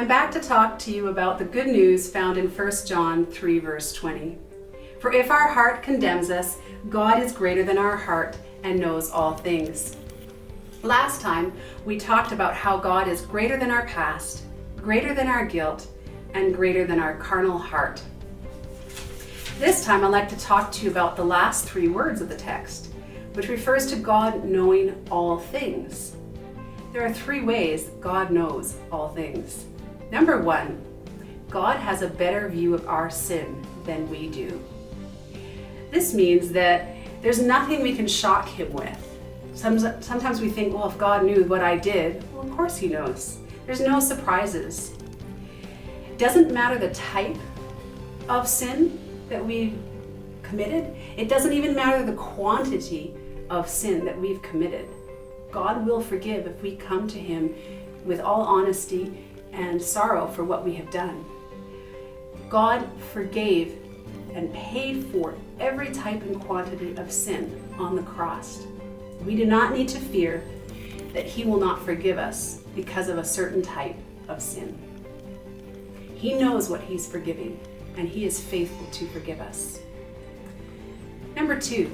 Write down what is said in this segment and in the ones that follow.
I'm back to talk to you about the good news found in 1 John 3 verse 20. For if our heart condemns us, God is greater than our heart and knows all things. Last time, we talked about how God is greater than our past, greater than our guilt, and greater than our carnal heart. This time, I'd like to talk to you about the last 3 words of the text, which refers to God knowing all things. There are 3 ways God knows all things. Number 1, God has a better view of our sin than we do. This means that there's nothing we can shock him with. Sometimes we think, well, if God knew what I did, well, of course he knows. There's no surprises. It doesn't matter the type of sin that we've committed. It doesn't even matter the quantity of sin that we've committed. God will forgive if we come to him with all honesty and sorrow for what we have done. God forgave and paid for every type and quantity of sin on the cross. We do not need to fear that he will not forgive us because of a certain type of sin. He knows what he's forgiving, and he is faithful to forgive us. Number 2,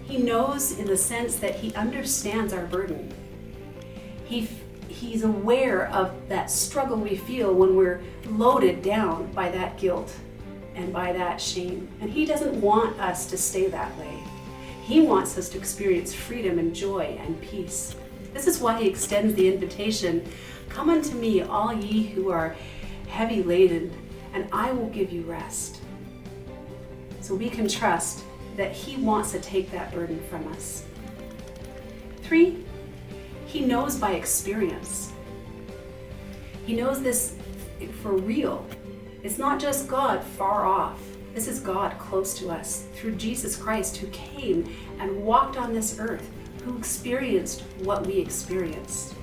he knows in the sense that he understands our burden. He's aware of that struggle we feel when we're loaded down by that guilt and by that shame. And he doesn't want us to stay that way. He wants us to experience freedom and joy and peace. This is why he extends the invitation, "Come unto me, all ye who are heavy laden, and I will give you rest." So we can trust that he wants to take that burden from us. 3, he knows by experience. He knows this for real. It's not just God far off. This is God close to us through Jesus Christ, who came and walked on this earth, who experienced what we experienced.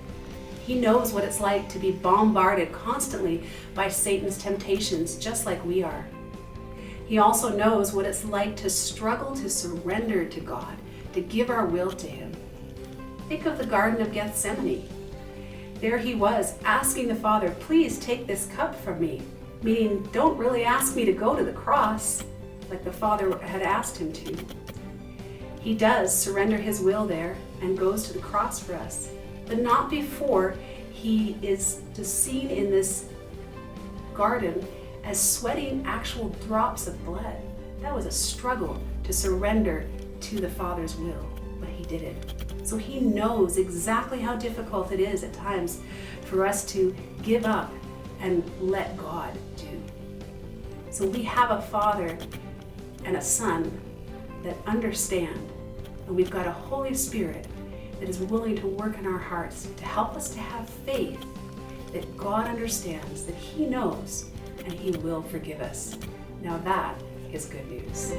He knows what it's like to be bombarded constantly by Satan's temptations, just like we are. He also knows what it's like to struggle to surrender to God, to give our will to him. Think of the Garden of Gethsemane. There he was asking the Father, "Please take this cup from me," meaning don't really ask me to go to the cross like the Father had asked him to. He does surrender his will there and goes to the cross for us, but not before he is just seen in this garden as sweating actual drops of blood. That was a struggle to surrender to the Father's will, but he did it. So he knows exactly how difficult it is at times for us to give up and let God do. So we have a Father and a Son that understand, and we've got a Holy Spirit that is willing to work in our hearts to help us to have faith that God understands, that he knows, and he will forgive us. Now that is good news.